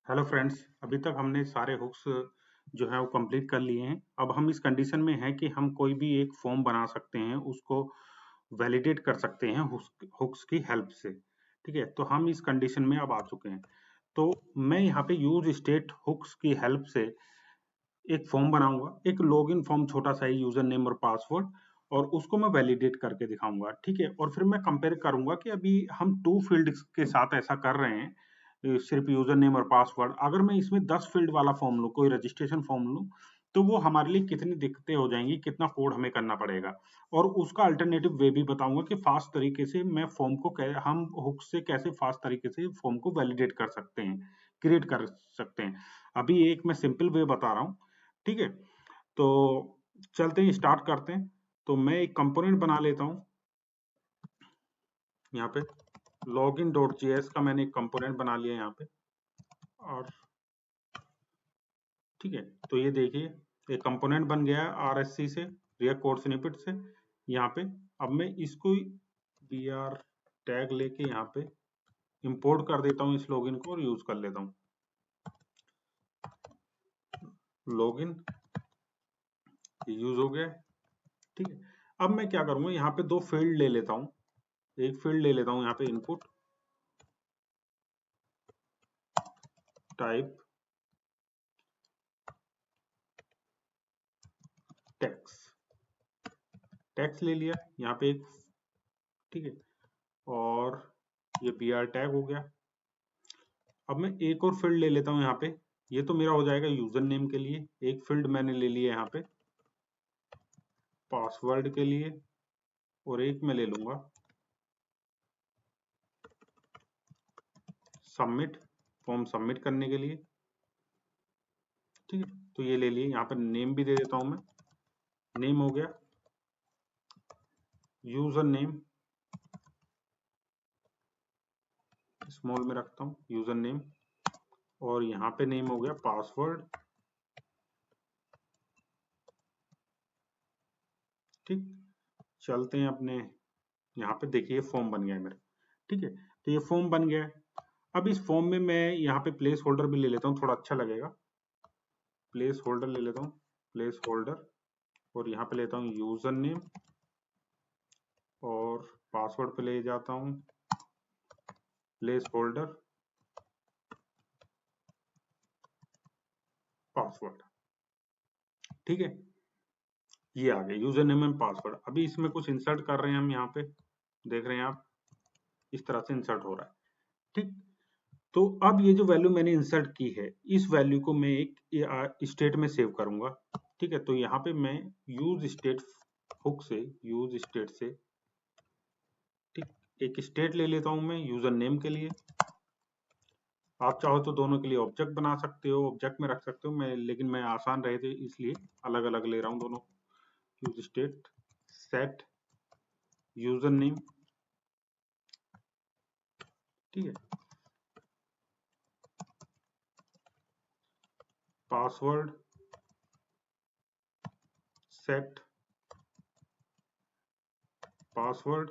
Hello friends, अभी तक हमने सारे हुक्स जो है वो कंप्लीट कर लिए हैं। अब हम इस कंडीशन में हैं कि हम कोई भी एक फॉर्म बना सकते हैं, उसको वैलिडेट कर सकते हैं हुक्स की हेल्प से। ठीक है, तो हम इस कंडीशन में अब आ चुके हैं। तो मैं यहाँ पे यूज स्टेट हुक्स की हेल्प से एक फॉर्म बनाऊंगा, एक लॉगिन फॉर्म, छोटा सा ही, यूजर नेम और पासवर्ड, और उसको मैं वैलिडेट करके दिखाऊंगा। ठीक है, और फिर मैं कंपेयर करूंगा कि अभी हम 2 फील्ड्स के साथ ऐसा कर रहे हैं, सिर्फ यूजर नेम और पासवर्ड। अगर मैं इसमें 10 फील्ड वाला फॉर्म लूँ, कोई रजिस्ट्रेशन फॉर्म लूँ, तो वो हमारे लिए कितनी दिक्कतें हो जाएंगी, कितना कोड हमें करना पड़ेगा। और उसका अल्टरनेटिव वे भी बताऊंगा कि फास्ट तरीके से मैं फॉर्म को हम हुक से कैसे फास्ट तरीके से फॉर्म को वैलिडेट कर सकते हैं, क्रिएट कर सकते हैं। अभी एक मैं सिंपल वे बता रहा हूँ। ठीक है, तो चलते हैं, स्टार्ट करते हैं। तो मैं एक कंपोनेंट बना लेता हूँ यहाँ पे। लॉगिन डॉट जेएस का मैंने एक कंपोनेंट बना लिया यहाँ पे। और ठीक है, तो ये देखिए, एक कंपोनेंट बन गया है आरएससी से, रिएक्ट कोड स्निपेट से यहाँ पे। अब मैं इसको बी आर टैग लेके यहाँ पे इंपोर्ट कर देता हूँ इस लॉगिन को, और यूज कर लेता हूँ लॉगिन। यूज हो गया। ठीक है, अब मैं क्या करूंगा, यहाँ पे 2 फील्ड ले लेता हूँ। एक फील्ड ले लेता हूँ यहाँ पे, इनपुट टाइप टैक्स। टैक्स ले लिया यहाँ पे एक। ठीक है, और ये बी आर टैग हो गया। अब मैं एक और फील्ड ले लेता हूँ यहाँ पे। ये तो मेरा हो जाएगा यूजर नेम के लिए। एक फील्ड मैंने ले लिया यहाँ पे पासवर्ड के लिए, और एक मैं ले लूंगा सबमिट, फॉर्म सबमिट करने के लिए। ठीक है, तो ये ले लिए। यहाँ पर नेम भी दे देता हूँ मैं। नेम हो गया, यूजर नेम स्मॉल में रखता हूँ, यूजर नेम। और यहाँ पे नेम हो गया पासवर्ड। ठीक, चलते हैं अपने यहाँ पे। देखिए फॉर्म बन गया है मेरा। ठीक है, तो ये फॉर्म बन गया है। अब इस फॉर्म में मैं यहाँ पे प्लेस होल्डर भी ले लेता हूँ, थोड़ा अच्छा लगेगा। प्लेस होल्डर ले लेता हूँ, प्लेस होल्डर। और यहाँ पे लेता हूँ यूजर नेम, और पासवर्ड पे ले जाता हूँ प्लेस होल्डर पासवर्ड। ठीक है, ये आ गया यूजर नेम एंड पासवर्ड। अभी इसमें कुछ इंसर्ट कर रहे हैं हम, यहाँ पे देख रहे हैं आप, इस तरह से इंसर्ट हो रहा है। ठीक, तो अब ये जो वैल्यू मैंने इंसर्ट की है, इस वैल्यू को मैं एक स्टेट में सेव करूंगा। ठीक है, तो यहाँ पे मैं यूज स्टेट हुक से, यूज स्टेट से, ठीक, एक स्टेट ले लेता हूं मैं यूजर नेम के लिए। आप चाहो तो दोनों के लिए ऑब्जेक्ट बना सकते हो, ऑब्जेक्ट में रख सकते हो, लेकिन मैं आसान रहे थे इसलिए अलग अलग ले रहा हूं दोनों। Use state set user name. ठीक है, password set password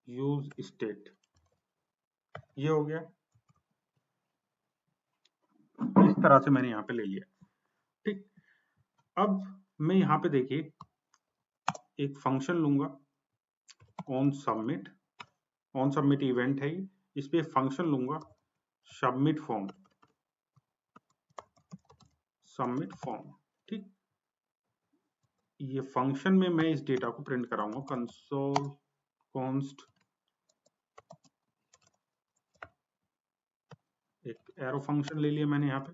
use state. ये हो गया, इस तरह से मैंने यहाँ पे ले लिया। ठीक, अब मैं यहाँ पे देखिए एक फंक्शन लूंगा on submit. On submit event है ये, इस पे फंक्शन लूंगा सबमिट फॉर्म, सबमिट फॉर्म। ठीक, ये फंक्शन में मैं इस डेटा को प्रिंट कराऊंगा, कंसोल कॉन्स्ट। एक एरो फंक्शन ले लिया मैंने यहाँ पे।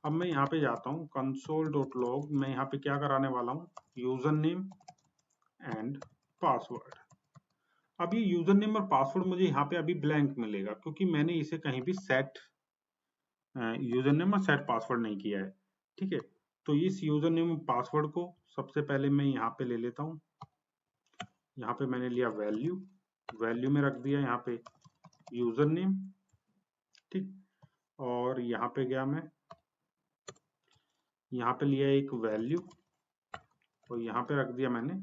अब मैं यहाँ पे जाता हूँ कंसोल डॉट लॉग। मैं यहाँ पे क्या कराने वाला हूँ, यूजर नेम एंड पासवर्ड। अब ये यूजर नेम और पासवर्ड मुझे यहाँ पे अभी ब्लैंक मिलेगा, क्योंकि मैंने इसे कहीं भी सेट यूजर नेम और सेट पासवर्ड नहीं किया है। ठीक है, तो इस यूजर नेम और पासवर्ड को सबसे पहले मैं यहाँ पे ले लेता हूँ। यहाँ पे मैंने लिया वैल्यू, वैल्यू में रख दिया यहाँ पे यूजर नेम। ठीक, और यहाँ पे गया मैं, यहाँ पे लिया एक वैल्यू, और यहाँ पे रख दिया मैंने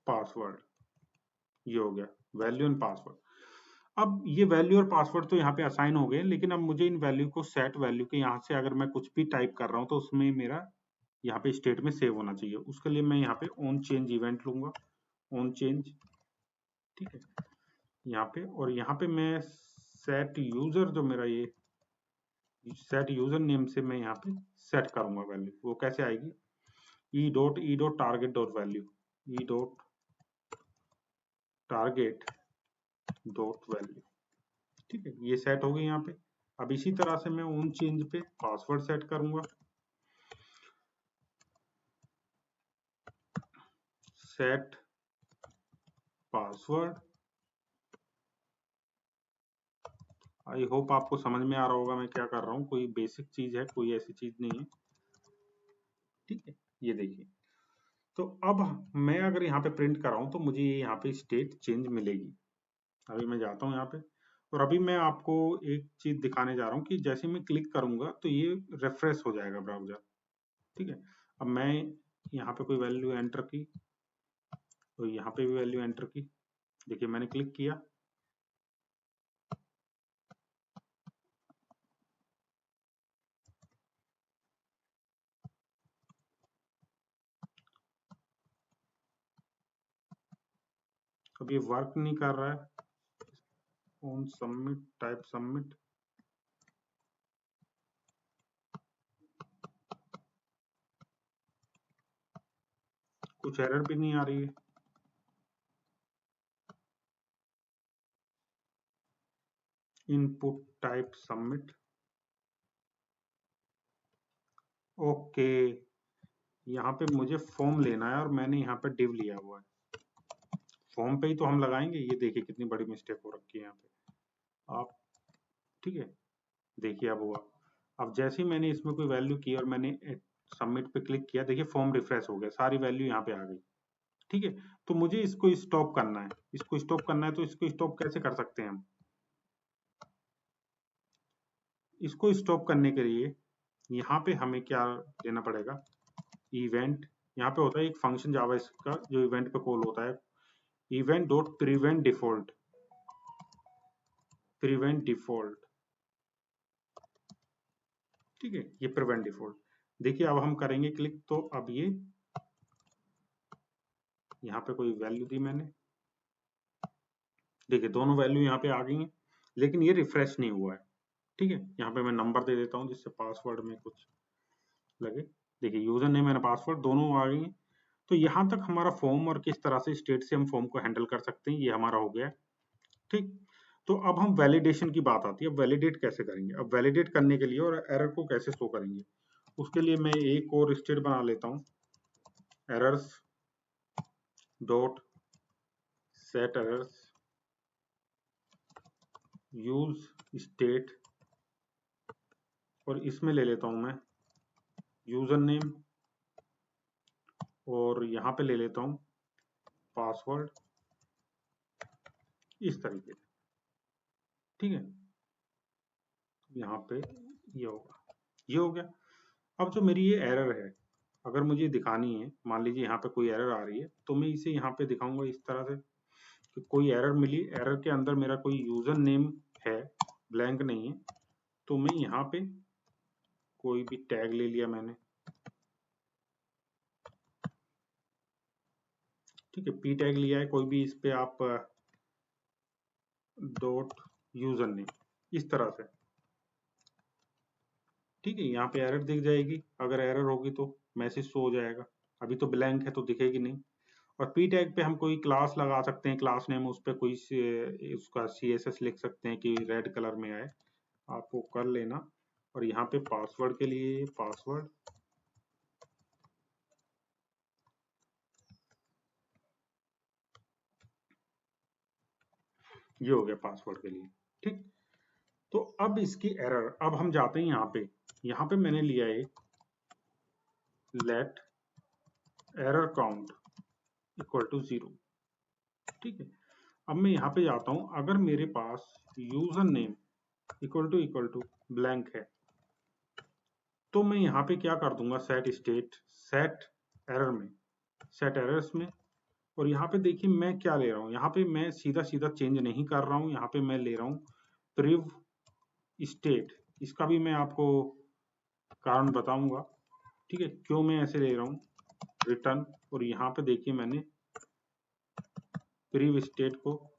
पासवर्ड। ये हो गया वैल्यू एंड पासवर्ड। अब ये वैल्यू और पासवर्ड तो यहाँ पे असाइन हो गए, लेकिन अब मुझे इन वैल्यू को सेट वैल्यू के यहाँ से अगर मैं कुछ भी टाइप कर रहा हूँ तो उसमें मेरा यहाँ पे स्टेट में सेव होना चाहिए। उसके लिए मैं यहाँ पे ऑन चेंज इवेंट लूंगा, ऑन चेंज, ठीक है, यहाँ पे, और यहाँ पे मैं सेट यूजर, जो मेरा ये सेट यूजर नेम से मैं यहाँ पे सेट करूंगा वैल्यू। वो कैसे आएगी, E dot target dot value, E dot target dot value, ठीक है, ये सेट हो गई यहाँ पे। अब इसी तरह से मैं ऑन चेंज पे पासवर्ड सेट करूंगा, सेट पासवर्ड। आई होप आपको समझ में आ रहा होगा मैं क्या कर रहा हूँ, कोई बेसिक चीज है, कोई ऐसी चीज नहीं है, ठीक है। ये देखिए, तो अब मैं अगर यहाँ पे प्रिंट कर रहा हूँ तो मुझे ये यहाँ पे स्टेट चेंज मिलेगी। अभी मैं जाता हूँ यहाँ पे, और अभी मैं आपको एक चीज दिखाने जा रहा हूँ कि जैसे मैं क्लिक करूंगा तो ये रिफ्रेश हो जाएगा ब्राउजर, ठीक है। अब मैं यहाँ पे कोई वैल्यू एंटर की, तो यहाँ पे भी वैल्यू एंटर की, देखिए मैंने क्लिक किया, अब ये वर्क नहीं कर रहा है। ऑन सबमिट, टाइप सबमिट, कुछ एरर भी नहीं आ रही है। इनपुट टाइप सबमिट, ओके, यहाँ पे मुझे फॉर्म लेना है और मैंने यहाँ पे डिव लिया हुआ है, फॉर्म पे ही तो हम लगाएंगे। ये देखिए कितनी बड़ी मिस्टेक हो रखी है यहाँ पे आप, ठीक है, देखिए अब हुआ। अब जैसे ही मैंने इसमें कोई वैल्यू की और मैंने सबमिट पे क्लिक किया, देखिए फॉर्म रिफ्रेश हो गया, सारी वैल्यू यहाँ पे आ गई, ठीक है। तो मुझे इसको स्टॉप करना है, इसको स्टॉप करना है, तो इसको स्टॉप कैसे कर सकते हैं हम, इसको स्टॉप करने के लिए यहाँ पे हमें क्या देना पड़ेगा, इवेंट, यहाँ पे होता है एक फंक्शन जावा का जो इवेंट पे कॉल होता है, event dot prevent default, prevent default, ठीक है, ये प्रिवेंट डिफॉल्ट। देखिए अब हम करेंगे क्लिक, तो अब ये यहाँ पे कोई वैल्यू दी मैंने, देखिए दोनों वैल्यू यहाँ पे आ गई हैं, लेकिन ये रिफ्रेश नहीं हुआ है, ठीक है। यहाँ पे मैं नंबर दे देता हूँ जिससे पासवर्ड में कुछ लगे, देखिए यूजर नेम एंड पासवर्ड दोनों आ गई हैं। तो यहाँ तक हमारा फॉर्म और किस तरह से स्टेट से हम फॉर्म को हैंडल कर सकते हैं ये हमारा हो गया, ठीक। तो अब हम वैलिडेशन की बात आती है, अब वैलिडेट कैसे करेंगे, अब वैलिडेट करने के लिए और एरर को कैसे शो करेंगे, उसके लिए मैं एक और स्टेट बना लेता हूँ, errors dot set errors use state, और इसमें ले लेता हूं मैं यूजर नेम, और यहाँ पे ले लेता हूँ पासवर्ड, इस तरीके से, ठीक है। यहाँ पे ये होगा, ये हो गया। अब जो मेरी ये एरर है, अगर मुझे दिखानी है, मान लीजिए यहाँ पे कोई एरर आ रही है, तो मैं इसे यहाँ पे दिखाऊंगा इस तरह से कि कोई एरर मिली, एरर के अंदर मेरा कोई यूजर नेम है, ब्लैंक नहीं है, तो मैं यहाँ पे कोई भी टैग ले लिया मैंने, ठीक है, पी टैग लिया है कोई भी, इस पे आप डॉट यूजर नेम, इस तरह से, ठीक है। यहाँ पे एरर दिख जाएगी, अगर एरर होगी तो मैसेज शो हो जाएगा, अभी तो ब्लैंक है तो दिखेगी नहीं। और पी टैग पे हम कोई क्लास लगा सकते हैं, क्लास नेम, उस पर कोई उसका CSS लिख सकते हैं कि रेड कलर में आए, आप वो कर लेना। और यहाँ पे पासवर्ड के लिए पासवर्ड, ये हो गया पासवर्ड के लिए, ठीक। तो अब इसकी एरर, अब हम जाते हैं यहाँ पे मैंने लिया एक let error count equal to 0, ठीक है। अब मैं यहाँ पे जाता हूँ, अगर मेरे पास user name equal to blank है, तो मैं यहाँ पे क्या कर दूंगा, सेट स्टेट, सेट एरर में, सेट एरर्स में, और यहाँ पे देखिए मैं क्या ले रहा हूँ, यहाँ पे मैं सीधा सीधा चेंज नहीं कर रहा हूँ, यहाँ पे मैं ले रहा हूँ प्रिव स्टेट। इसका भी मैं आपको कारण बताऊंगा, ठीक है, क्यों मैं ऐसे ले रहा हूँ रिटर्न। और यहाँ पे देखिए मैंने प्रीव स्टेट को,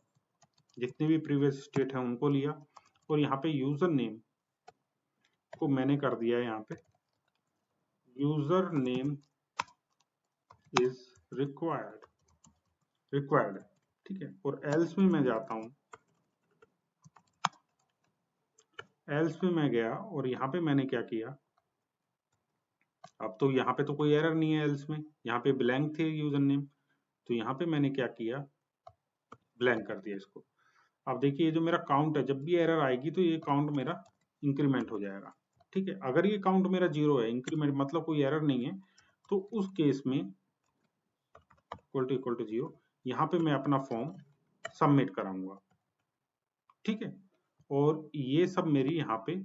जितने भी प्रीवियस स्टेट है उनको लिया, और यहाँ पे यूजर नेम को मैंने कर दिया है यहाँ पे यूजर नेम इज रिक्वायर्ड, ठीक है। और एल्स में मैं जाता हूँ, एल्स में मैं गया और यहाँ पे मैंने क्या किया, अब तो यहाँ पे तो कोई एरर नहीं है एल्स में, यहाँ पे ब्लैंक थे यूजर नेम, तो यहाँ पे मैंने क्या किया, ब्लैंक कर दिया इसको। अब देखिए ये जो मेरा काउंट है, जब भी एरर आएगी तो ये काउंट मेरा इंक्रीमेंट हो जाएगा, ठीक है। अगर ये काउंट मेरा 0 है, इंक्रीमेंट मतलब कोई एरर नहीं है, तो उस केस में इक्वल टू 0, यहाँ पे मैं अपना फॉर्म सबमिट कराऊंगा, ठीक है। और ये सब मेरी यहाँ पे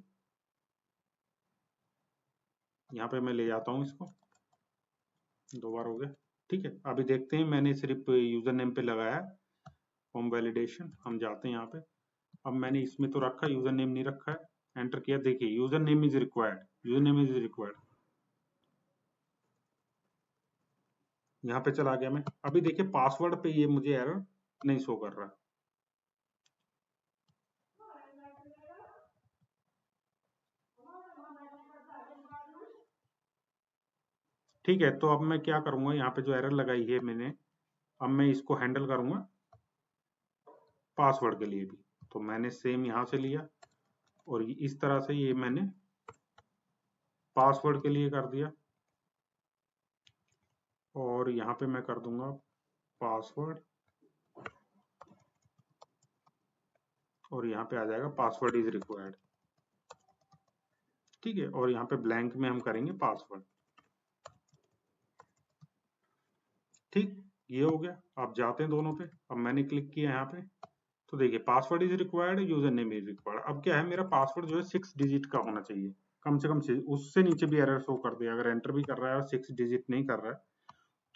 मैं ले जाता हूँ इसको, 2 बार हो गया, ठीक है। अभी देखते हैं, मैंने सिर्फ यूजर नेम पे लगाया फॉर्म वैलिडेशन, हम जाते हैं यहाँ पे। अब मैंने इसमें तो रखा, यूजर नेम नहीं रखा है, एंटर किया, देखिए user name is required, user name is required, यहाँ पे चला गया मैं। अभी देखिए पासवर्ड पे ये मुझे एरर नहीं शो कर रहा, ठीक है। तो अब मैं क्या करूंगा, यहाँ पे जो एरर लगाई है मैंने, अब मैं इसको हैंडल करूंगा पासवर्ड के लिए भी। तो मैंने सेम यहाँ से लिया और इस तरह से ये मैंने पासवर्ड के लिए कर दिया, और यहाँ पे मैं कर दूंगा पासवर्ड, और यहाँ पे आ जाएगा पासवर्ड इज रिक्वायर्ड, ठीक है। और यहाँ पे ब्लैंक में हम करेंगे पासवर्ड, ठीक, ये हो गया। आप जाते हैं दोनों पे, अब मैंने क्लिक किया यहाँ पे, तो देखिए password is required, user name is required. अब क्या है, मेरा पासवर्ड जो है 6 डिजिट का होना चाहिए, कम से कम उससे नीचे भी एरर शो कर दिया, अगर एंटर भी कर रहा है और 6 डिजिट नहीं कर रहा है,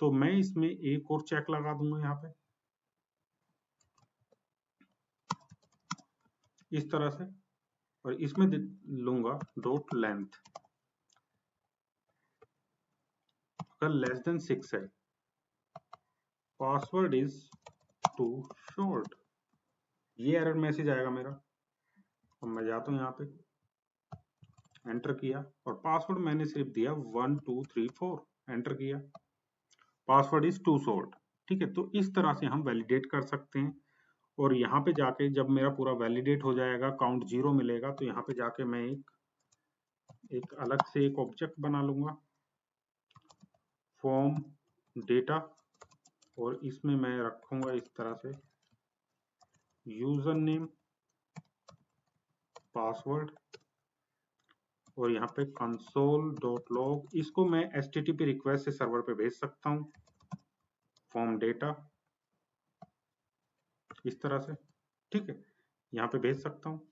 तो मैं इसमें एक और चेक लगा दूंगा यहाँ पे इस तरह से, और इसमें लूंगा डॉट लेंथ, अगर लेस देन 6 है, पासवर्ड इज टू शॉर्ट, ये एरर मैसेज आएगा मेरा। अब मैं जाता हूँ यहाँ पे, एंटर किया, और पासवर्ड मैंने सिर्फ दिया 1 2 3 4, एंटर किया, पासवर्ड इज टू शॉर्ट, ठीक है। तो इस तरह से हम वैलिडेट कर सकते हैं। और यहाँ पे जाके जब मेरा पूरा वैलिडेट हो जाएगा, काउंट 0 मिलेगा, तो यहाँ पे जाके मैं एक अलग से एक ऑब्जेक्ट बना लूंगा फॉर्म डेटा, और इसमें मैं रखूंगा इस तरह से यूजर नेम पासवर्ड, और यहाँ पे console.log, इसको मैं HTTP रिक्वेस्ट से सर्वर पे भेज सकता हूँ, फॉर्म डेटा इस तरह से, ठीक है, यहाँ पे भेज सकता हूँ।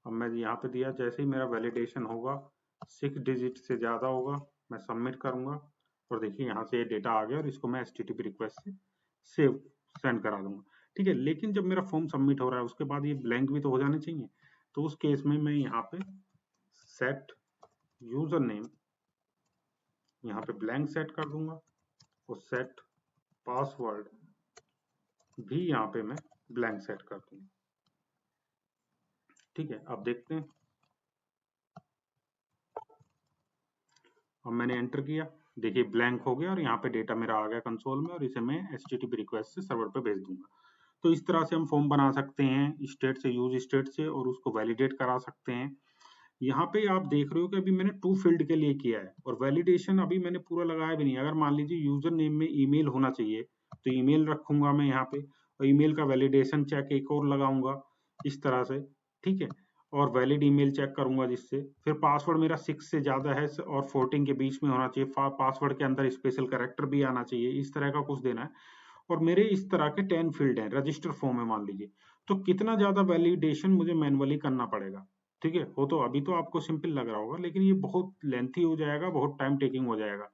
अब मैं यहाँ पे दिया, जैसे ही मेरा वैलिडेशन होगा 6 डिजिट से ज्यादा होगा, मैं सबमिट करूंगा, और देखिए यहाँ से ये डेटा आ गया, और इसको मैं HTTP रिक्वेस्ट से सेंड करा दूंगा, ठीक है। लेकिन जब मेरा फॉर्म सबमिट हो रहा है, उसके बाद ये ब्लैंक भी तो हो जाने चाहिए, तो उस केस में मैं यहाँ पे सेट यूजर नेम, यहाँ पे ब्लैंक सेट कर दूंगा, और सेट पासवर्ड भी यहाँ पे मैं ब्लैंक सेट कर दूंगा, ठीक है। अब देखते हैं, अब मैंने एंटर किया, देखिए ब्लैंक हो गया, और यहाँ पे डेटा मेरा आ गया कंसोल में, और इसे मैं HTTP रिक्वेस्ट से सर्वर पे भेज दूंगा। तो इस तरह से हम फॉर्म बना सकते हैं स्टेट से, यूज स्टेट से, और उसको वैलिडेट करा सकते हैं। यहाँ पे आप देख रहे हो कि अभी मैंने 2 फील्ड के लिए किया है, और वैलिडेशन अभी मैंने पूरा लगाया भी नहीं। अगर मान लीजिए यूजर नेम में ईमेल होना चाहिए, तो ईमेल रखूंगा मैं यहाँ पे, और ईमेल का वैलिडेशन चेक एक और लगाऊंगा इस तरह से, ठीक है, और वैलिड ईमेल चेक करूंगा जिससे। फिर पासवर्ड मेरा 6 से ज्यादा है और 14 के बीच में होना चाहिए, पासवर्ड के अंदर स्पेशल कैरेक्टर भी आना चाहिए, इस तरह का कुछ देना है। और मेरे इस तरह के 10 फील्ड हैं, रजिस्टर फॉर्म है मान लीजिए, तो कितना ज्यादा वैलिडेशन मुझे मैनुअली करना पड़ेगा, ठीक है। वो तो अभी तो आपको सिंपल लग रहा होगा, लेकिन ये बहुत लेंथी हो जाएगा, बहुत टाइम टेकिंग हो जाएगा,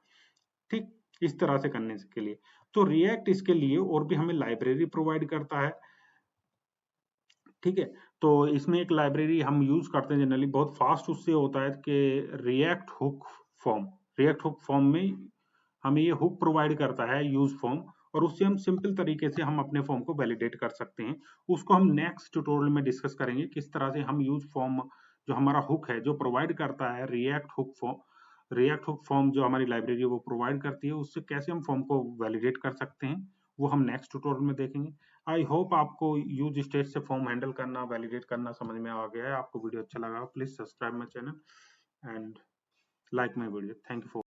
ठीक, इस तरह से करने के लिए। तो रिएक्ट इसके लिए और भी हमें लाइब्रेरी प्रोवाइड करता है, ठीक है। तो इसमें एक लाइब्रेरी हम यूज करते हैं जनरली, बहुत फास्ट उससे होता है कि react hook form. React hook form में हमें ये हुक प्रोवाइड करता है यूज फॉर्म, और उससे हम सिंपल तरीके से हम अपने फॉर्म को वैलिडेट कर सकते हैं। उसको हम नेक्स्ट ट्यूटोरियल में डिस्कस करेंगे, किस तरह से हम यूज फॉर्म जो हमारा हुक है जो प्रोवाइड करता है रिएक्ट हुक फॉर्म जो हमारी लाइब्रेरी वो प्रोवाइड करती है, उससे कैसे हम फॉर्म को वैलिडेट कर सकते हैं, वो हम नेक्स्ट ट्यूटोरियल में देखेंगे। आई होप आपको यूज स्टेट से फॉर्म हैंडल करना, वैलिडेट करना समझ में आ गया है। आपको वीडियो अच्छा लगा, please subscribe my channel and like my video. Thank you for